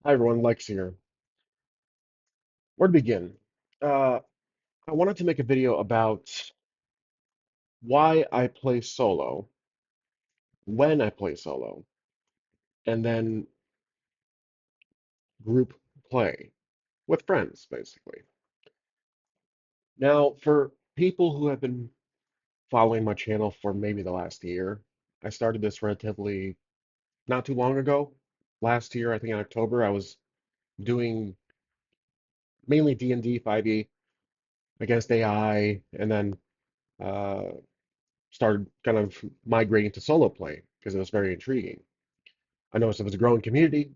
Hi everyone, Lex here. Where to begin? Uh, I wanted to make a video about why I play solo, when I play solo, and then group play with friends, basically. Now, for people who have been following my channel for maybe the last year, I started this relatively not too long ago. Last year, I think in October, I was doing mainly D&D 5e against AI, and then uh, started kind of migrating to solo play because it was very intriguing. I noticed it was a growing community,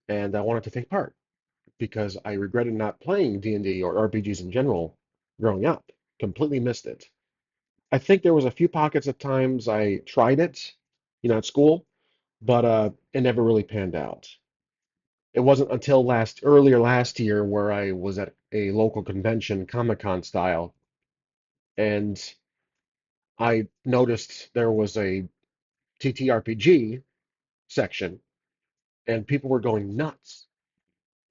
and I wanted to take part because I regretted not playing D&D or RPGs in general growing up. Completely missed it. I think there was a few pockets of times I tried it, at school, but it never really panned out. It wasn't until earlier last year where I was at a local convention, Comic-Con style, and I noticed there was a TTRPG section and people were going nuts.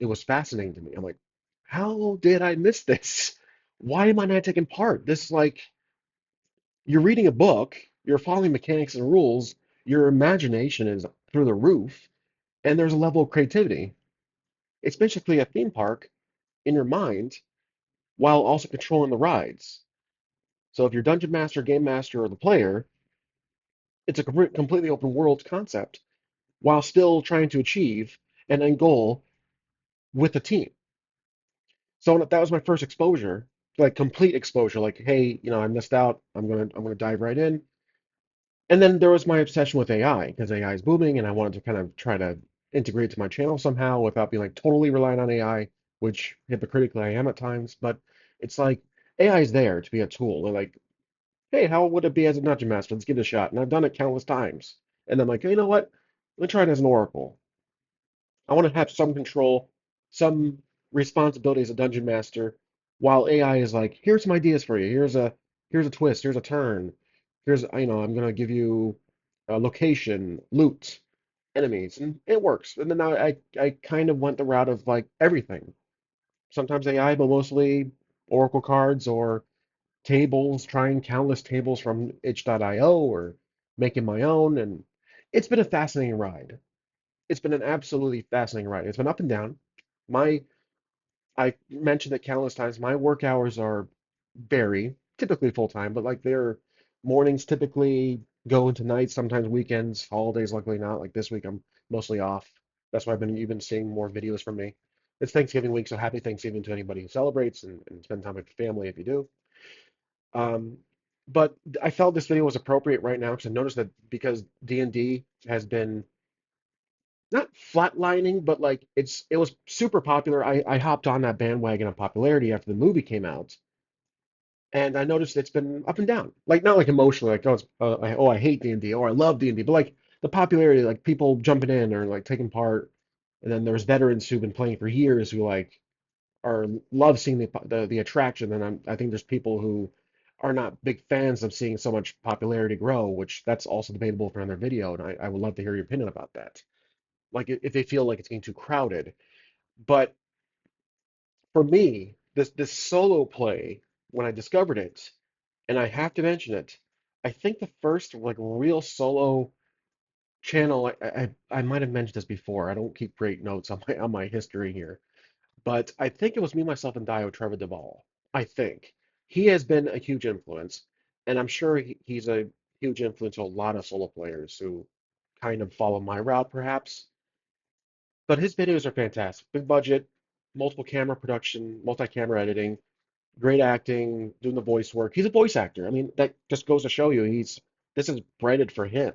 It was fascinating to me. I'm like, how did I miss this? Why am I not taking part? This like you're reading a book, you're following mechanics and rules, your imagination is through the roof, and there's a level of creativity. It's basically a theme park in your mind while also controlling the rides. So if you're dungeon master, game master, or the player, it's a completely open world concept while still trying to achieve an end goal with a team. So that was my first exposure, like complete exposure. Like, hey, I missed out. I'm gonna dive right in. And then there was my obsession with AI because AI is booming, and I wanted to kind of try to integrate to my channel somehow without being like totally reliant on AI, which hypocritically I am at times. But it's like AI is there to be a tool. They're like, hey, how would it be as a dungeon master? Let's give it a shot. And I've done it countless times. And I'm like, you know what? Let me try it as an oracle. I want to have some control, some responsibility as a dungeon master, while AI is like, here's some ideas for you. Here's a twist. Here's a turn. I'm gonna give you a location, loot, enemies, and it works. And then I kind of went the route of like everything. Sometimes AI, but mostly Oracle cards or tables, trying countless tables from itch.io or making my own, and it's been a fascinating ride. It's been an absolutely fascinating ride. It's been up and down. My I mentioned it countless times. My work hours are vary, typically full time, but like their mornings typically go into nights, sometimes weekends, holidays, luckily not. Like this week I'm mostly off. That's why you've been seeing more videos from me. It's Thanksgiving week, so happy Thanksgiving to anybody who celebrates and spend time with your family if you do. Um, but I felt this video was appropriate right now because I noticed that because D&D has been not flatlining, but like it was super popular. I hopped on that bandwagon of popularity after the movie came out, and I noticed it's been up and down. Like not like emotionally, like I hate D&D or I love D&D, but like the popularity, like people jumping in or like taking part, and then there's veterans who've been playing for years who like are love seeing the attraction, and I think there's people who are not big fans of seeing so much popularity grow, which that's also debatable for another video, and I would love to hear your opinion about that. Like if they feel like it's getting too crowded. But for me, this solo play, when I discovered it, and I have to mention it, I think the first like real solo channel, I might have mentioned this before. I don't keep great notes on my history here, but I think it was me, myself, and Dio Trevor Duvall. I think he has been a huge influence, and I'm sure he's a huge influence to a lot of solo players who kind of follow my route, perhaps. But his videos are fantastic. Big budget, multiple camera production, multi-camera editing, great acting, doing the voice work. He's a voice actor. I mean, that just goes to show you this is breaded for him.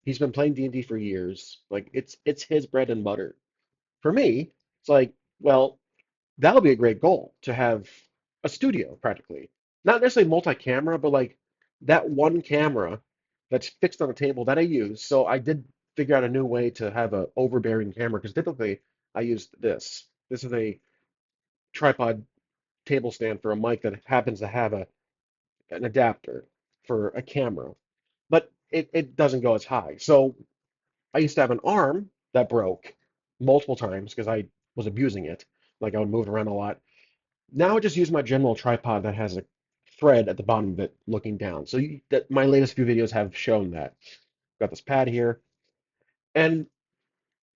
He's been playing D&D for years. Like it's his bread and butter. For me, it's like, well, that'll be a great goal to have a studio practically. Not necessarily multi-camera, but like that one camera that's fixed on a table that I use. So I did figure out a new way to have a overbearing camera because typically I used this. This is a tripod table stand for a mic that happens to have an adapter for a camera, but it doesn't go as high. So I used to have an arm that broke, multiple times because I was abusing it. Like I would move it around a lot. Now I just use my general tripod that has a thread at the bottom of it looking down. So that my latest few videos have shown that. Got this pad here, and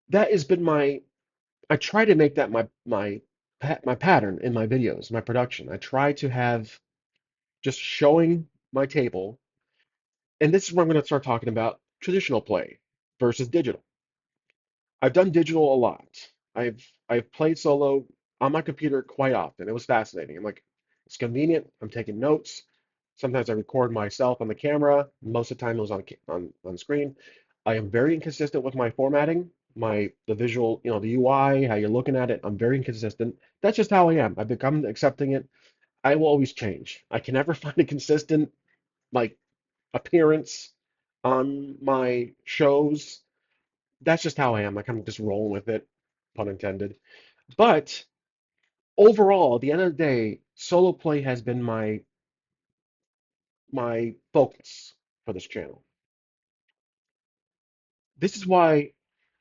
that has been my. I try to make that my pattern in my videos, my production. I try to have just showing my table, and this is where I'm going to start talking about traditional play versus digital. I've done digital a lot. I've played solo on my computer quite often. It was fascinating. I'm like, it's convenient. I'm taking notes. Sometimes I record myself on the camera. Most of the time it was on screen. I am very inconsistent with my formatting, the visual, the UI, how you're looking at it. I'm very inconsistent. That's just how I am. I've become accepting it. I will always change. I can never find a consistent like appearance on my shows. That's just how I am. Like I'm just rolling with it, pun intended. But overall, at the end of the day, solo play has been my focus for this channel. This is why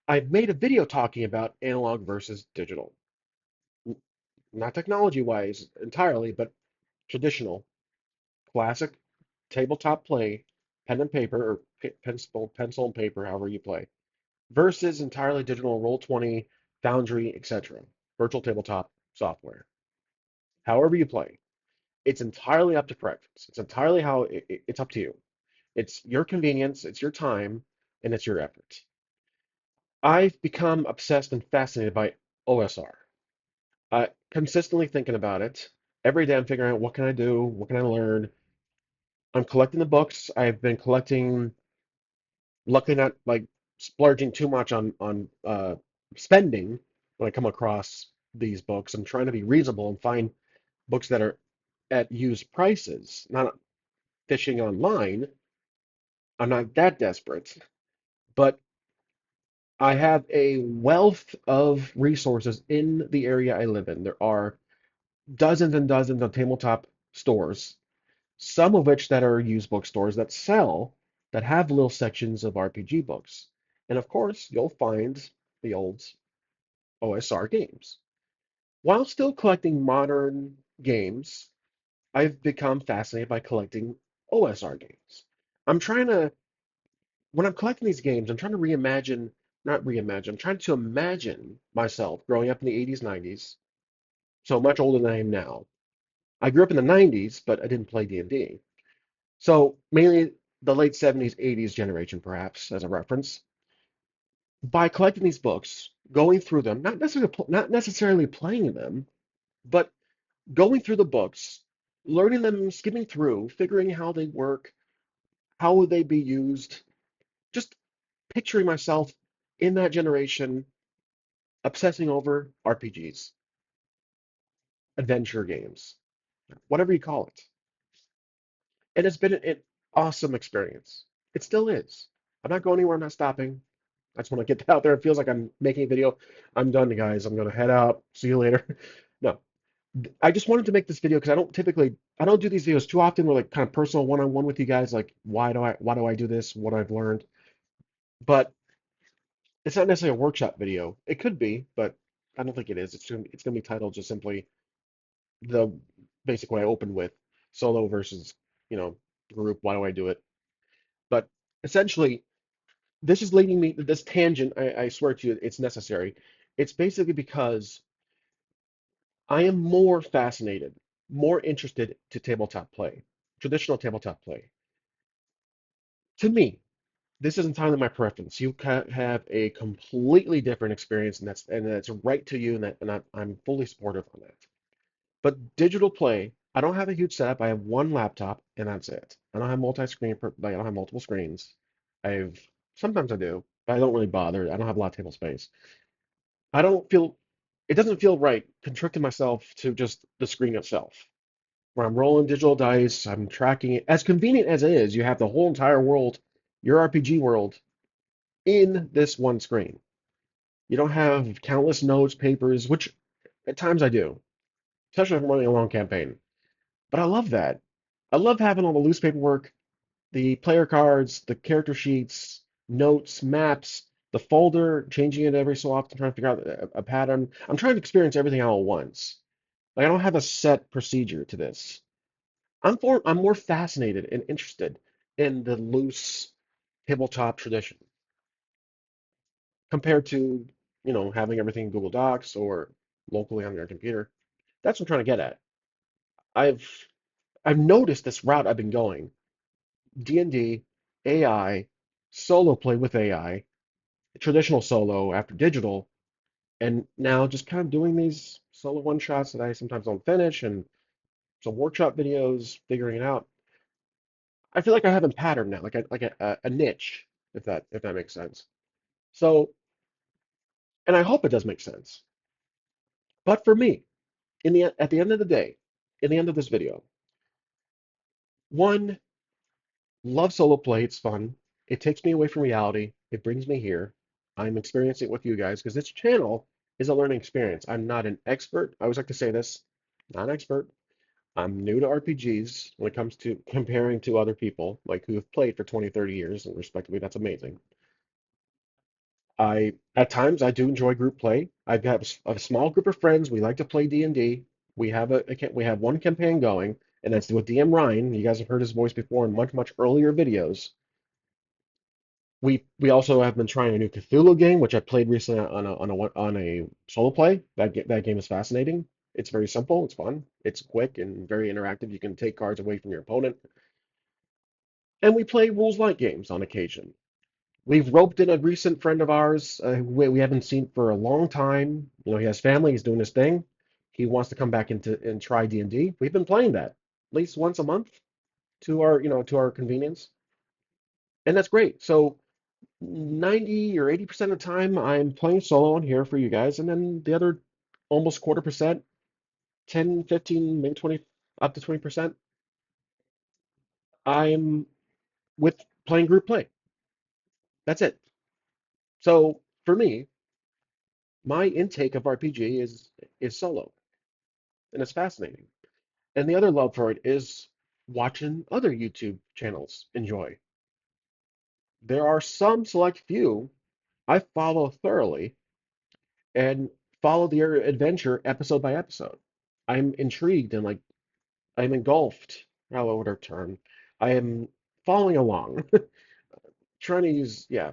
I've made a video talking about analog versus digital. Not technology wise entirely, but traditional, classic tabletop play, pen and paper, or pencil and paper, however you play, versus entirely digital Roll20, Foundry, etc. Virtual tabletop software. However you play, it's entirely up to preference. It's entirely how it's up to you. It's your convenience, it's your time, and it's your effort. I've become obsessed and fascinated by OSR. Consistently thinking about it. Every day I'm figuring out what can I do, what can I learn. I'm collecting the books. I've been collecting, luckily not like splurging too much on spending when I come across these books. I'm trying to be reasonable and find books that are at used prices, not fishing online. I'm not that desperate, but I have a wealth of resources in the area I live in. There are dozens and dozens of tabletop stores, some of which that are used bookstores that have little sections of RPG books. And of course, you'll find the old OSR games. While still collecting modern games, I've become fascinated by collecting OSR games. I'm trying to when I'm collecting these games, I'm trying to not reimagine, I'm trying to imagine myself growing up in the 80s, 90s, so much older than I am now. I grew up in the 90s, but I didn't play D&D. So mainly the late 70s, 80s generation, perhaps, as a reference. By collecting these books, going through them, not necessarily playing them, but going through the books, learning them, skimming through, figuring how they work, how would they be used, just picturing myself in that generation obsessing over RPGs, adventure games, whatever you call it. And it's been an awesome experience. It still is. I'm not going anywhere. I'm not stopping. I just want to get out there. It feels like I'm making a video. I'm done, guys. I'm going to head out. See you later. No, I just wanted to make this video because I don't do these videos too often. We're like kind of personal one-on-one with you guys. Like, why do I do this? What I've learned. But it's not necessarily a workshop video. It could be, but I don't think it is. It's gonna be titled just simply the basic way I opened with solo versus, you know, group. Why do I do it? But essentially, this is leading me this tangent. I swear to you, it's necessary. It's basically because I am more fascinated, more interested to tabletop play, traditional tabletop play. To me, this is entirely my preference. You have a completely different experience, and that's right to you, I'm fully supportive on that. But digital play, I don't have a huge setup. I have one laptop, and that's it. I don't have multi-screen, like I don't have multiple screens. I've sometimes I do, but I don't really bother. I don't have a lot of table space. I don't feel it doesn't feel right constricting myself to just the screen itself. Where I'm rolling digital dice, I'm tracking it. As convenient as it is, you have the whole entire world, your RPG world, in this one screen. You don't have countless notes, papers, which at times I do, especially if I'm running a long campaign. But I love that. I love having all the loose paperwork, the player cards, the character sheets, notes, maps. the folder, changing it every so often, trying to figure out a pattern. I'm trying to experience everything all at once. Like I don't have a set procedure to this. I'm more fascinated and interested in the loose tabletop tradition compared to, having everything in Google Docs or locally on your computer. That's what I'm trying to get at. I've I've noticed this route I've been going. D&D, AI, solo play with AI, traditional solo after digital, and now just kind of doing these solo one shots that I sometimes don't finish and some workshop videos, figuring it out. I feel like I have a pattern now, like a niche, if that makes sense. So, and I hope it does make sense. But for me, at the end of the day, in the end of this video, one, love solo play. It's fun. It takes me away from reality. It brings me here. I'm experiencing it with you guys because this channel is a learning experience. I'm not an expert. I always like to say this, not an expert. I'm new to RPGs when it comes to comparing to other people, like who have played for 20, 30 years, and respectively, that's amazing. At times, I do enjoy group play. I've got a small group of friends. We like to play D&D. We have one campaign going, and that's with DM Ryan. You guys have heard his voice before in much, much earlier videos. We also have been trying a new Cthulhu game, which I played recently on a solo play. That game is fascinating. It's very simple. It's fun. It's quick and very interactive. You can take cards away from your opponent. And we play rules light games on occasion. We've roped in a recent friend of ours who we haven't seen for a long time. He has family. He's doing his thing. He wants to come back into and try D&D. We've been playing that at least once a month to our convenience, and that's great. So 90 or 80% of the time, I'm playing solo on here for you guys, and then the other almost quarter percent, 10, 15, maybe 20, up to 20%, I'm with playing group play. That's it. So for me, my intake of RPG is solo, and it's fascinating. And the other love for it is watching other YouTube channels enjoy. There are some select few I follow thoroughly and follow their adventure episode by episode. I'm intrigued and like I'm engulfed. How would I term? I am following along, trying to use, yeah.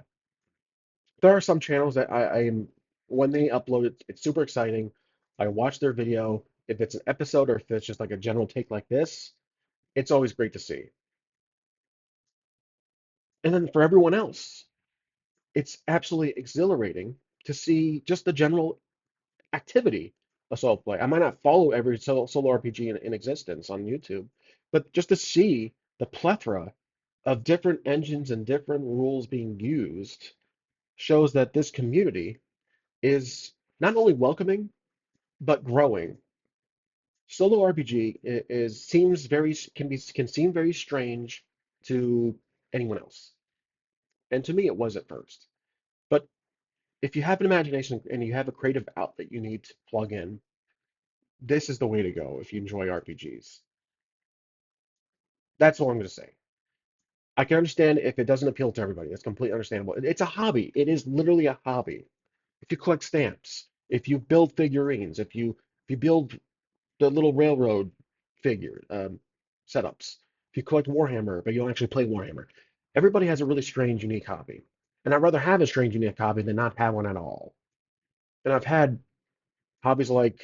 There are some channels that I am, when they upload it, it's super exciting. I watch their video. If it's an episode or if it's just like a general take like this, it's always great to see. And then for everyone else, it's absolutely exhilarating to see just the general activity of solo play. I might not follow every solo RPG in existence on YouTube, but just to see the plethora of different engines and different rules being used shows that this community is not only welcoming but growing. Solo RPG seems very can seem very strange to anyone else, and to me it was at first. But if you have an imagination and you have a creative outlet you need to plug in, this is the way to go if you enjoy RPGs. That's all I'm going to say. I can understand if it doesn't appeal to everybody. That's completely understandable. It's a hobby. It is literally a hobby. If you collect stamps, if you build figurines, if you build the little railroad figure setups, if you collect Warhammer, but you don't actually play Warhammer, everybody has a really strange, unique hobby. And I'd rather have a strange, unique hobby than not have one at all. And I've had hobbies like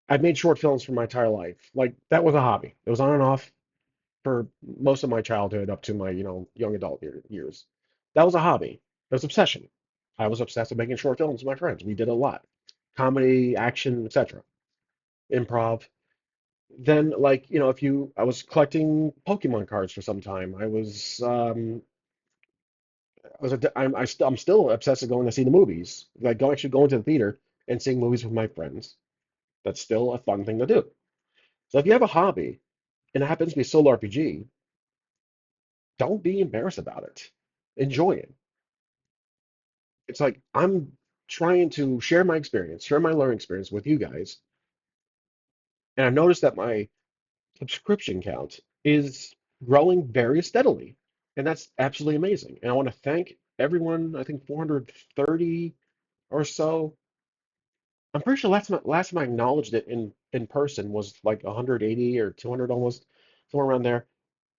I've made short films for my entire life. Like that was a hobby. It was on and off for most of my childhood up to my, young adult years. That was a hobby. It was obsession. I was obsessed with making short films with my friends. We did a lot. Comedy, action, etc. Improv. Then, like, if I was collecting Pokemon cards for some time. I'm still obsessed with going to see the movies. Like, actually going to the theater and seeing movies with my friends. That's still a fun thing to do. So if you have a hobby and it happens to be a solo RPG, don't be embarrassed about it. Enjoy it. It's like I'm trying to share my experience, share my learning experience with you guys, and I've noticed that my subscription count is growing very steadily, and that's absolutely amazing. And I want to thank everyone, I think 430 or so. I'm pretty sure last time I acknowledged it in person was like 180 or 200 almost, somewhere around there.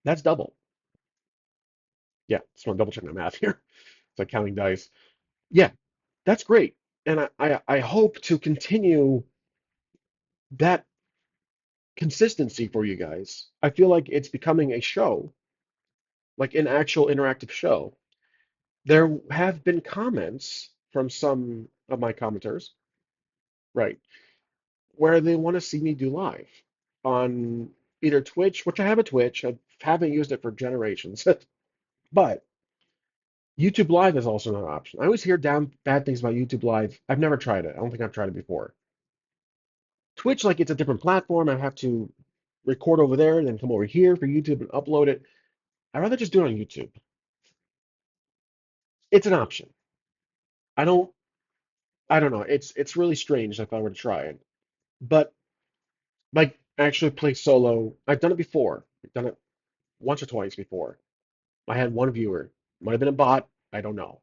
That's double. Yeah, just want to double check my math here. It's like counting dice. Yeah, that's great. And I hope to continue that consistency for you guys. I feel like it's becoming a show, like an actual interactive show. There have been comments from some of my commenters, right, where they want to see me do live on either Twitch, which I have a Twitch. I haven't used it for generations, but YouTube Live is also an option. I always hear down bad things about YouTube Live. I've never tried it. I don't think I've tried it before. Twitch, like it's a different platform. I have to record over there and then come over here for YouTube and upload it. I'd rather just do it on YouTube. It's an option. I don't I don't know. It's really strange if I were to try it. But like actually play solo, I've done it before. I've done it once or twice before. I had one viewer. Might have been a bot. I don't know.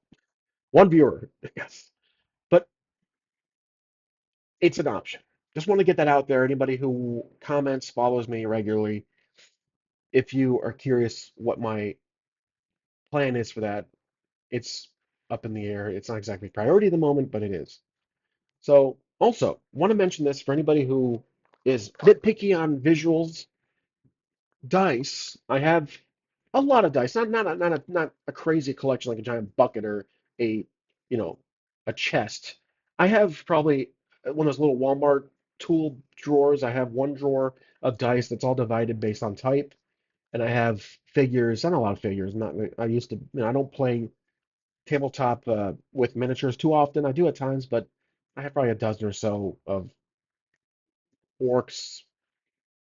One viewer, yes. But it's an option. Just want to get that out there. Anybody who comments, follows me regularly, if you are curious what my plan is for that, it's up in the air. It's not exactly priority at the moment, but it is. So also want to mention this for anybody who is nitpicky on visuals, dice. I have a lot of dice, not a crazy collection like a giant bucket or a you know a chest. I have probably one of those little Walmart tool drawers. I have one drawer of dice that's all divided based on type, and I have figures. Not a lot of figures. Not I used to. I don't play tabletop with miniatures too often. I do at times, but I have probably a dozen or so of orcs,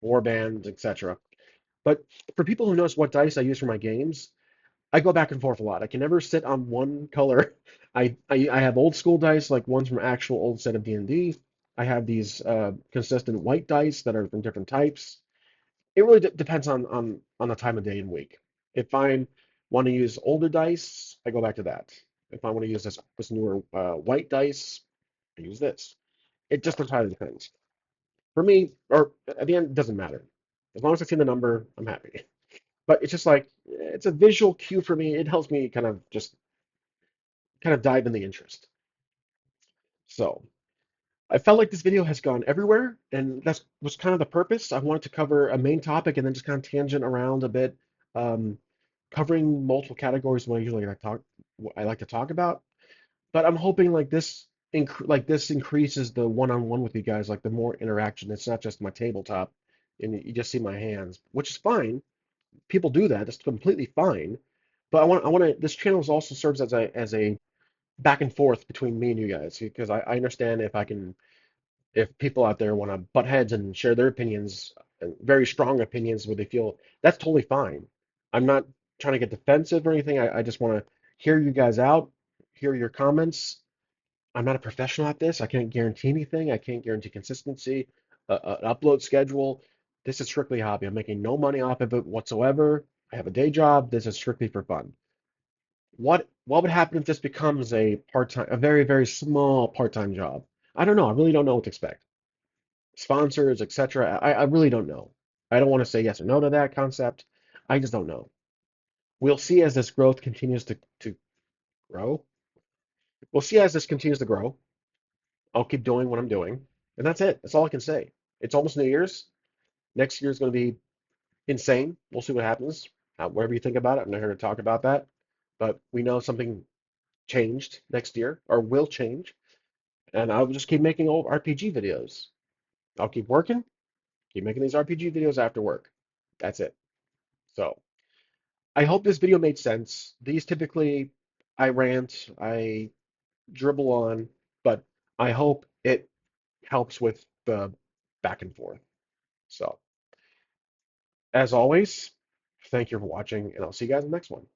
war bands, etc. But for people who notice what dice I use for my games, I go back and forth a lot. I can never sit on one color. I have old school dice, like ones from actual old set of D&D. I have these consistent white dice that are from different types. It really depends on the time of day and week. If I want to use older dice, I go back to that. If I want to use this newer white dice, I use this. It just entirely depends. For me, or at the end, it doesn't matter. As long as I see the number, I'm happy. But it's just like it's a visual cue for me. It helps me kind of dive in the interest. So I felt like this video has gone everywhere, and that was kind of the purpose. I wanted to cover a main topic and then just kind of tangent around a bit, um, covering multiple categories what I usually like talk what I like to talk about. But I'm hoping like this increases the one-on-one with you guys, like the more interaction. It's not just my tabletop, and you just see my hands, which is fine. People do that. That's completely fine. But I want to. This channel also serves as a back and forth between me and you guys because I understand if people out there want to butt heads and share their opinions, very strong opinions where they feel that's totally fine. I'm not trying to get defensive or anything. I just want to hear you guys out, hear your comments. I'm not a professional at this. I can't guarantee anything. I can't guarantee consistency, an upload schedule. This is strictly a hobby. I'm making no money off of it whatsoever. I have a day job. This is strictly for fun. What would happen if this becomes a part-time, a very, very small part-time job? I don't know. I really don't know what to expect. Sponsors, etc. I really don't know. I don't want to say yes or no to that concept. I just don't know. We'll see as this growth continues to grow. We'll see as this continues to grow. I'll keep doing what I'm doing, and that's it. That's all I can say. It's almost New Year's. Next year is going to be insane. We'll see what happens. Whatever you think about it, I'm not here to talk about that. But we know something changed next year or will change, and I'll just keep making old RPG videos. I'll keep working, keep making these RPG videos after work. That's it. So I hope this video made sense. These typically I rant, I dribble on, but I hope it helps with the back and forth. So, as always, thank you for watching, and I'll see you guys in the next one.